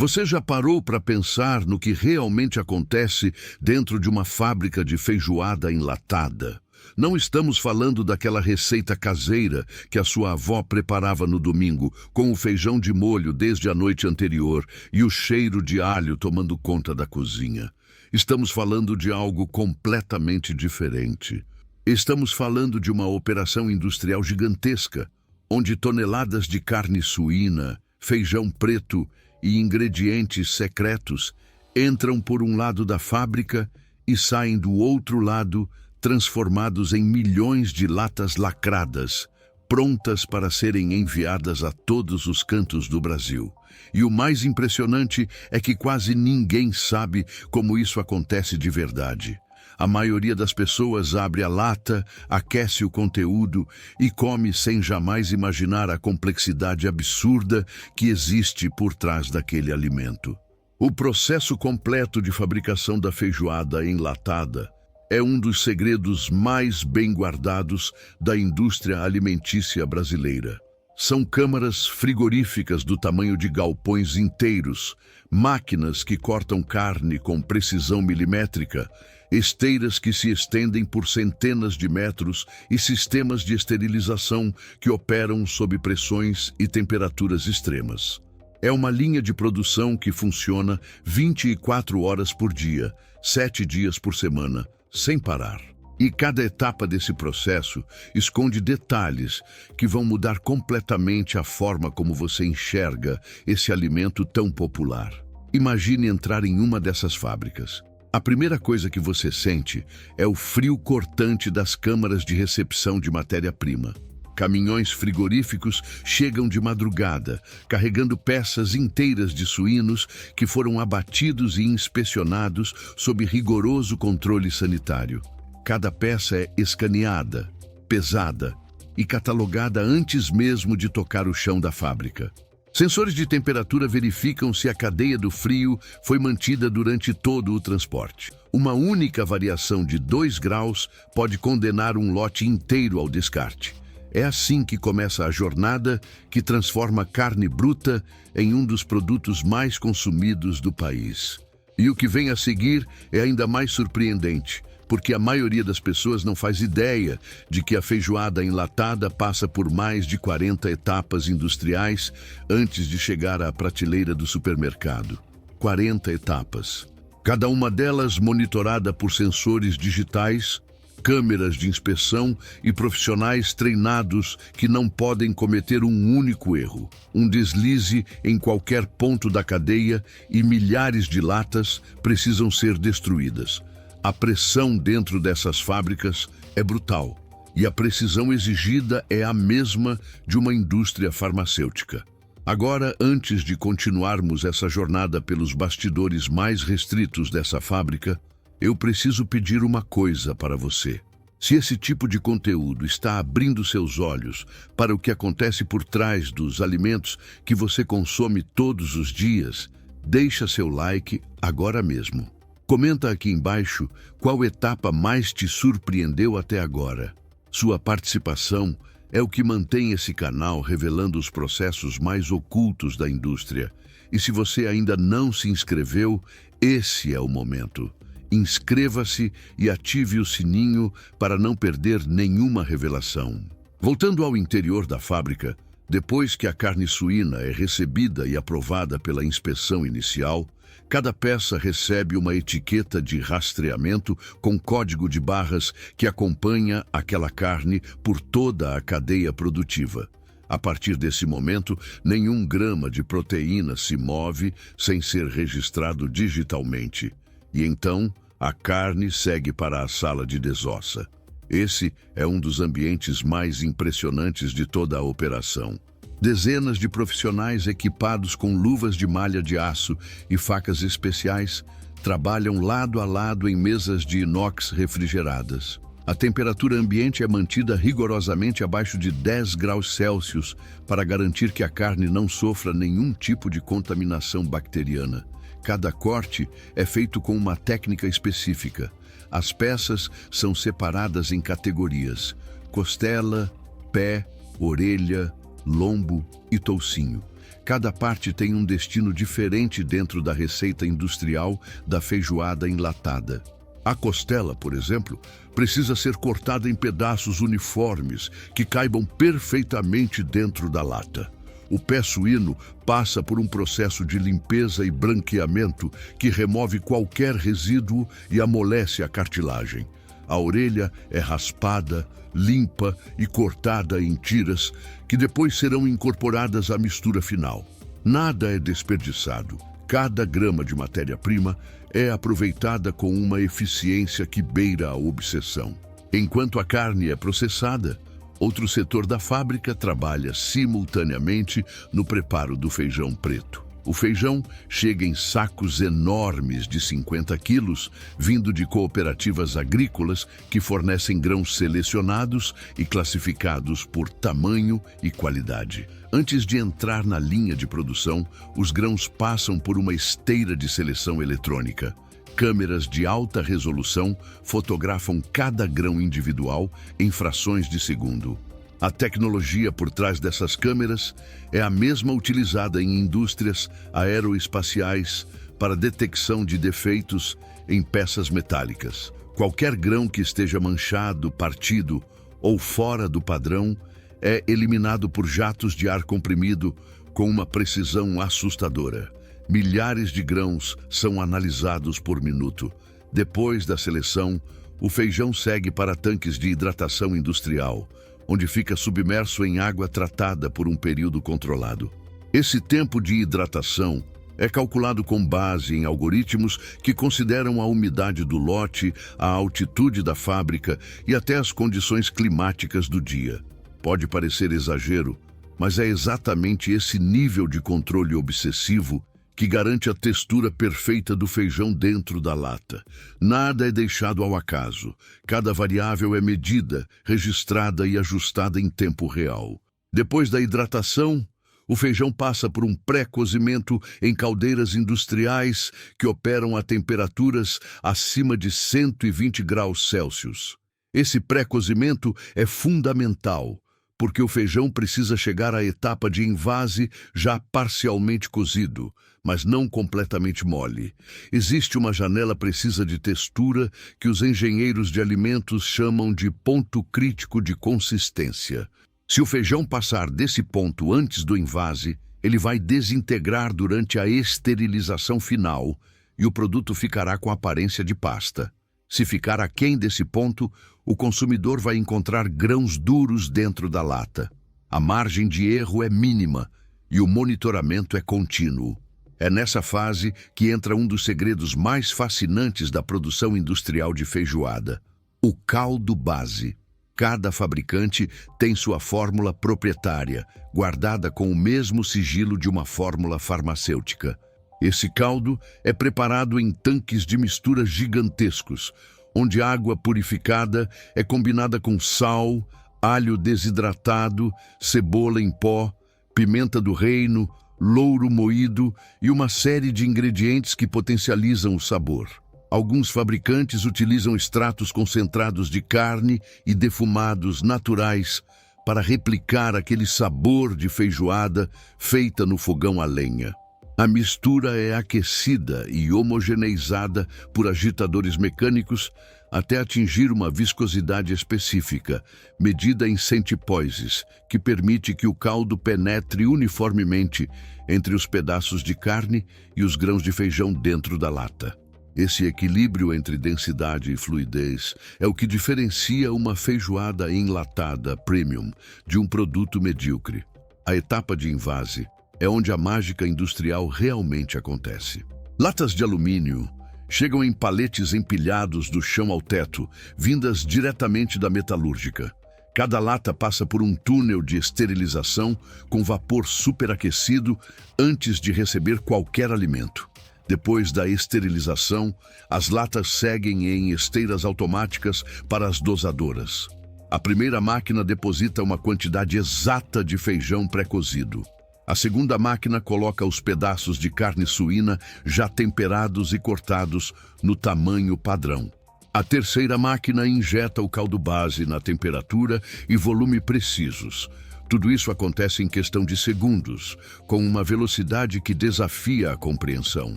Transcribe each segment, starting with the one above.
Você já parou para pensar no que realmente acontece dentro de uma fábrica de feijoada enlatada? Não estamos falando daquela receita caseira que a sua avó preparava no domingo, com o feijão de molho desde a noite anterior e o cheiro de alho tomando conta da cozinha. Estamos falando de algo completamente diferente. Estamos falando de uma operação industrial gigantesca, onde toneladas de carne suína, feijão preto e ingredientes secretos entram por um lado da fábrica e saem do outro lado, transformados em milhões de latas lacradas, prontas para serem enviadas a todos os cantos do Brasil. E o mais impressionante é que quase ninguém sabe como isso acontece de verdade. A maioria das pessoas abre a lata, aquece o conteúdo e come sem jamais imaginar a complexidade absurda que existe por trás daquele alimento. O processo completo de fabricação da feijoada enlatada é um dos segredos mais bem guardados da indústria alimentícia brasileira. São câmaras frigoríficas do tamanho de galpões inteiros, máquinas que cortam carne com precisão milimétrica, esteiras que se estendem por centenas de metros e sistemas de esterilização que operam sob pressões e temperaturas extremas. É uma linha de produção que funciona 24 horas por dia, 7 dias por semana, sem parar. E cada etapa desse processo esconde detalhes que vão mudar completamente a forma como você enxerga esse alimento tão popular. Imagine entrar em uma dessas fábricas. A primeira coisa que você sente é o frio cortante das câmaras de recepção de matéria-prima. Caminhões frigoríficos chegam de madrugada, carregando peças inteiras de suínos que foram abatidos e inspecionados sob rigoroso controle sanitário. Cada peça é escaneada, pesada e catalogada antes mesmo de tocar o chão da fábrica. Sensores de temperatura verificam se a cadeia do frio foi mantida durante todo o transporte. Uma única variação de 2 graus pode condenar um lote inteiro ao descarte. É assim que começa a jornada que transforma carne bruta em um dos produtos mais consumidos do país. E o que vem a seguir é ainda mais surpreendente, porque a maioria das pessoas não faz ideia de que a feijoada enlatada passa por mais de 40 etapas industriais antes de chegar à prateleira do supermercado. 40 etapas. Cada uma delas monitorada por sensores digitais, câmeras de inspeção e profissionais treinados que não podem cometer um único erro. Um deslize em qualquer ponto da cadeia e milhares de latas precisam ser destruídas. A pressão dentro dessas fábricas é brutal e a precisão exigida é a mesma de uma indústria farmacêutica. Agora, antes de continuarmos essa jornada pelos bastidores mais restritos dessa fábrica, eu preciso pedir uma coisa para você. Se esse tipo de conteúdo está abrindo seus olhos para o que acontece por trás dos alimentos que você consome todos os dias, deixa seu like agora mesmo. Comenta aqui embaixo qual etapa mais te surpreendeu até agora. Sua participação é o que mantém esse canal revelando os processos mais ocultos da indústria. E se você ainda não se inscreveu, esse é o momento. Inscreva-se e ative o sininho para não perder nenhuma revelação. Voltando ao interior da fábrica, depois que a carne suína é recebida e aprovada pela inspeção inicial, cada peça recebe uma etiqueta de rastreamento com código de barras que acompanha aquela carne por toda a cadeia produtiva. A partir desse momento, nenhum grama de proteína se move sem ser registrado digitalmente. E então, a carne segue para a sala de desossa. Esse é um dos ambientes mais impressionantes de toda a operação. Dezenas de profissionais equipados com luvas de malha de aço e facas especiais trabalham lado a lado em mesas de inox refrigeradas. A temperatura ambiente é mantida rigorosamente abaixo de 10 graus Celsius para garantir que a carne não sofra nenhum tipo de contaminação bacteriana. Cada corte é feito com uma técnica específica. As peças são separadas em categorias: costela, pé, orelha, lombo e toucinho. Cada parte tem um destino diferente dentro da receita industrial da feijoada enlatada. A costela, por exemplo, precisa ser cortada em pedaços uniformes que caibam perfeitamente dentro da lata. O pé suíno passa por um processo de limpeza e branqueamento que remove qualquer resíduo e amolece a cartilagem. A orelha é raspada, limpa e cortada em tiras que depois serão incorporadas à mistura final. Nada é desperdiçado. Cada grama de matéria-prima é aproveitada com uma eficiência que beira a obsessão. Enquanto a carne é processada, outro setor da fábrica trabalha simultaneamente no preparo do feijão preto. O feijão chega em sacos enormes de 50 quilos, vindo de cooperativas agrícolas que fornecem grãos selecionados e classificados por tamanho e qualidade. Antes de entrar na linha de produção, os grãos passam por uma esteira de seleção eletrônica. Câmeras de alta resolução fotografam cada grão individual em frações de segundo. A tecnologia por trás dessas câmeras é a mesma utilizada em indústrias aeroespaciais para detecção de defeitos em peças metálicas. Qualquer grão que esteja manchado, partido ou fora do padrão é eliminado por jatos de ar comprimido com uma precisão assustadora. Milhares de grãos são analisados por minuto. Depois da seleção, o feijão segue para tanques de hidratação industrial, onde fica submerso em água tratada por um período controlado. Esse tempo de hidratação é calculado com base em algoritmos que consideram a umidade do lote, a altitude da fábrica e até as condições climáticas do dia. Pode parecer exagero, mas é exatamente esse nível de controle obsessivo que garante a textura perfeita do feijão dentro da lata. Nada é deixado ao acaso. Cada variável é medida, registrada e ajustada em tempo real. Depois da hidratação, o feijão passa por um pré-cozimento em caldeiras industriais que operam a temperaturas acima de 120 graus Celsius. Esse pré-cozimento é fundamental, porque o feijão precisa chegar à etapa de envase já parcialmente cozido, mas não completamente mole. Existe uma janela precisa de textura que os engenheiros de alimentos chamam de ponto crítico de consistência. Se o feijão passar desse ponto antes do envase, ele vai desintegrar durante a esterilização final e o produto ficará com aparência de pasta. Se ficar aquém desse ponto, o consumidor vai encontrar grãos duros dentro da lata. A margem de erro é mínima e o monitoramento é contínuo. É nessa fase que entra um dos segredos mais fascinantes da produção industrial de feijoada: o caldo base. Cada fabricante tem sua fórmula proprietária, guardada com o mesmo sigilo de uma fórmula farmacêutica. Esse caldo é preparado em tanques de mistura gigantescos, onde água purificada é combinada com sal, alho desidratado, cebola em pó, pimenta do reino, louro moído e uma série de ingredientes que potencializam o sabor. Alguns fabricantes utilizam extratos concentrados de carne e defumados naturais para replicar aquele sabor de feijoada feita no fogão a lenha. A mistura é aquecida e homogeneizada por agitadores mecânicos até atingir uma viscosidade específica, medida em centipoises, que permite que o caldo penetre uniformemente entre os pedaços de carne e os grãos de feijão dentro da lata. Esse equilíbrio entre densidade e fluidez é o que diferencia uma feijoada enlatada premium de um produto medíocre. A etapa de envase é onde a mágica industrial realmente acontece. Latas de alumínio chegam em paletes empilhados do chão ao teto, vindas diretamente da metalúrgica. Cada lata passa por um túnel de esterilização com vapor superaquecido antes de receber qualquer alimento. Depois da esterilização, as latas seguem em esteiras automáticas para as dosadoras. A primeira máquina deposita uma quantidade exata de feijão pré-cozido. A segunda máquina coloca os pedaços de carne suína já temperados e cortados no tamanho padrão. A terceira máquina injeta o caldo base na temperatura e volume precisos, Tudo isso acontece em questão de segundos, com uma velocidade que desafia a compreensão.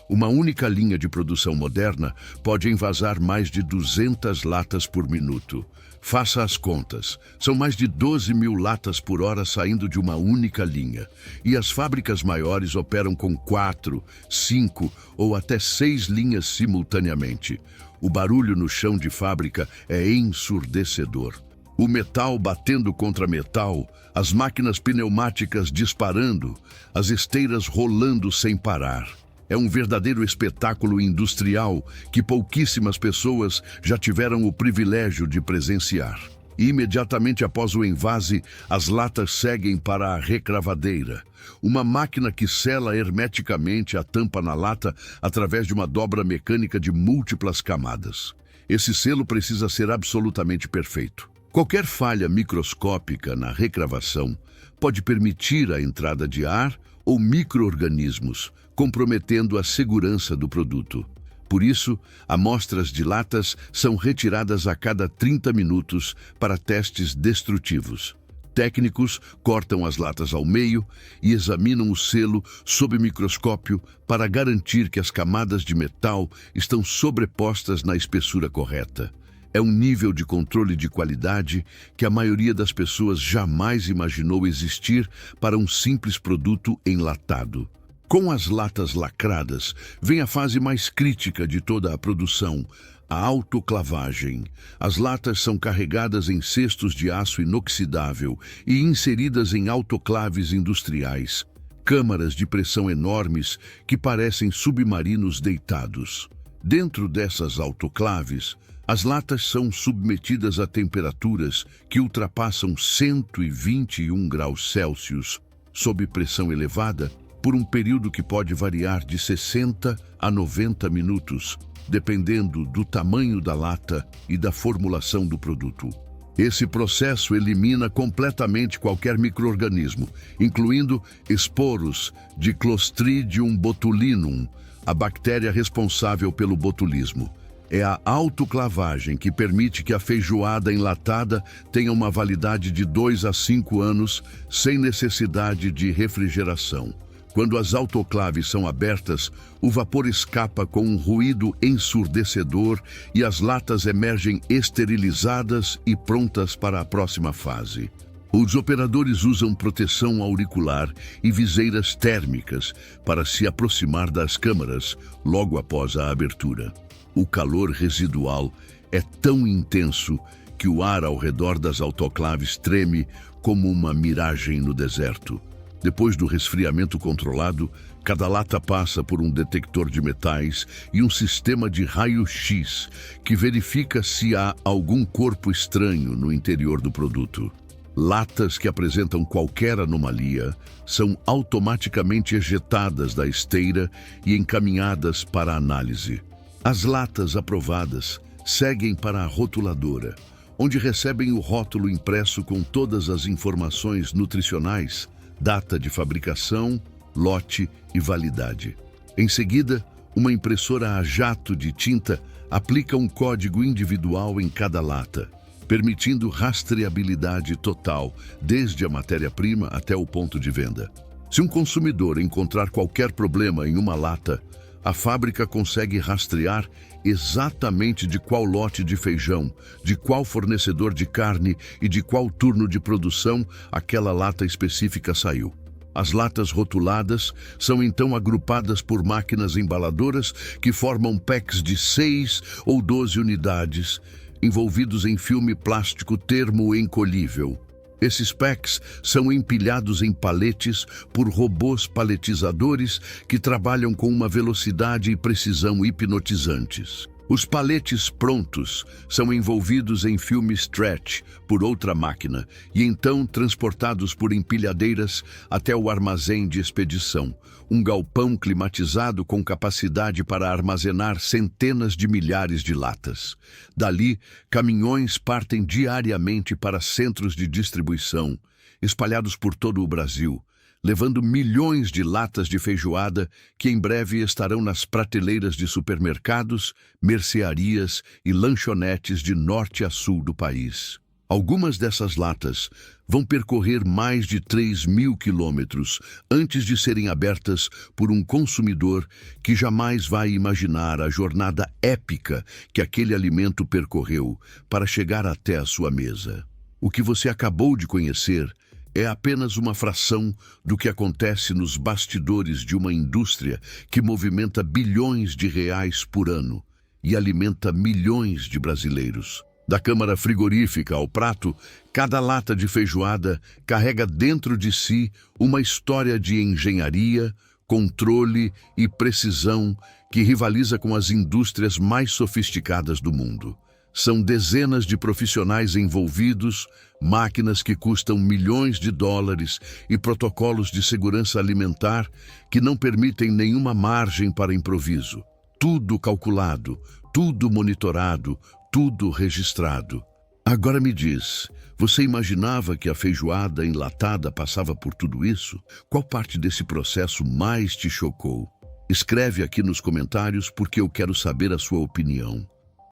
Uma única linha de produção moderna pode envasar mais de 200 latas por minuto. Faça as contas. São mais de 12 mil latas por hora saindo de uma única linha. E as fábricas maiores operam com 4, 5 ou até 6 linhas simultaneamente. O barulho no chão de fábrica é ensurdecedor. O metal batendo contra metal, as máquinas pneumáticas disparando, as esteiras rolando sem parar. É um verdadeiro espetáculo industrial que pouquíssimas pessoas já tiveram o privilégio de presenciar. E imediatamente após o envase, as latas seguem para a recravadeira, uma máquina que sela hermeticamente a tampa na lata através de uma dobra mecânica de múltiplas camadas. Esse selo precisa ser absolutamente perfeito. Qualquer falha microscópica na recravação pode permitir a entrada de ar ou micro-organismos, comprometendo a segurança do produto. Por isso, amostras de latas são retiradas a cada 30 minutos para testes destrutivos. Técnicos cortam as latas ao meio e examinam o selo sob microscópio para garantir que as camadas de metal estão sobrepostas na espessura correta. É um nível de controle de qualidade que a maioria das pessoas jamais imaginou existir para um simples produto enlatado. Com as latas lacradas, vem a fase mais crítica de toda a produção, a autoclavagem. As latas são carregadas em cestos de aço inoxidável e inseridas em autoclaves industriais, câmaras de pressão enormes que parecem submarinos deitados. Dentro dessas autoclaves, as latas são submetidas a temperaturas que ultrapassam 121 graus Celsius, sob pressão elevada, por um período que pode variar de 60 a 90 minutos, dependendo do tamanho da lata e da formulação do produto. Esse processo elimina completamente qualquer micro-organismo, incluindo esporos de Clostridium botulinum, a bactéria responsável pelo botulismo. É a autoclavagem que permite que a feijoada enlatada tenha uma validade de 2 a 5 anos sem necessidade de refrigeração. Quando as autoclaves são abertas, o vapor escapa com um ruído ensurdecedor e as latas emergem esterilizadas e prontas para a próxima fase. Os operadores usam proteção auricular e viseiras térmicas para se aproximar das câmaras logo após a abertura. O calor residual é tão intenso que o ar ao redor das autoclaves treme como uma miragem no deserto. Depois do resfriamento controlado, cada lata passa por um detector de metais e um sistema de raio-x que verifica se há algum corpo estranho no interior do produto. Latas que apresentam qualquer anomalia são automaticamente ejetadas da esteira e encaminhadas para análise. As latas aprovadas seguem para a rotuladora, onde recebem o rótulo impresso com todas as informações nutricionais, data de fabricação, lote e validade. Em seguida, uma impressora a jato de tinta aplica um código individual em cada lata, permitindo rastreabilidade total, desde a matéria-prima até o ponto de venda. Se um consumidor encontrar qualquer problema em uma lata, a fábrica consegue rastrear exatamente de qual lote de feijão, de qual fornecedor de carne e de qual turno de produção aquela lata específica saiu. As latas rotuladas são então agrupadas por máquinas embaladoras que formam packs de 6 ou 12 unidades, envolvidos em filme plástico termoencolhível. Esses packs são empilhados em paletes por robôs paletizadores que trabalham com uma velocidade e precisão hipnotizantes. Os paletes prontos são envolvidos em filme stretch por outra máquina e então transportados por empilhadeiras até o armazém de expedição, um galpão climatizado com capacidade para armazenar centenas de milhares de latas. Dali, caminhões partem diariamente para centros de distribuição, espalhados por todo o Brasil, levando milhões de latas de feijoada que em breve estarão nas prateleiras de supermercados, mercearias e lanchonetes de norte a sul do país. Algumas dessas latas vão percorrer mais de 3.000 quilômetros antes de serem abertas por um consumidor que jamais vai imaginar a jornada épica que aquele alimento percorreu para chegar até a sua mesa. O que você acabou de conhecer é apenas uma fração do que acontece nos bastidores de uma indústria que movimenta bilhões de reais por ano e alimenta milhões de brasileiros. Da câmara frigorífica ao prato, cada lata de feijoada carrega dentro de si uma história de engenharia, controle e precisão que rivaliza com as indústrias mais sofisticadas do mundo. São dezenas de profissionais envolvidos, máquinas que custam milhões de dólares e protocolos de segurança alimentar que não permitem nenhuma margem para improviso. Tudo calculado, tudo monitorado, tudo registrado. Agora me diz, você imaginava que a feijoada enlatada passava por tudo isso? Qual parte desse processo mais te chocou? Escreve aqui nos comentários porque eu quero saber a sua opinião.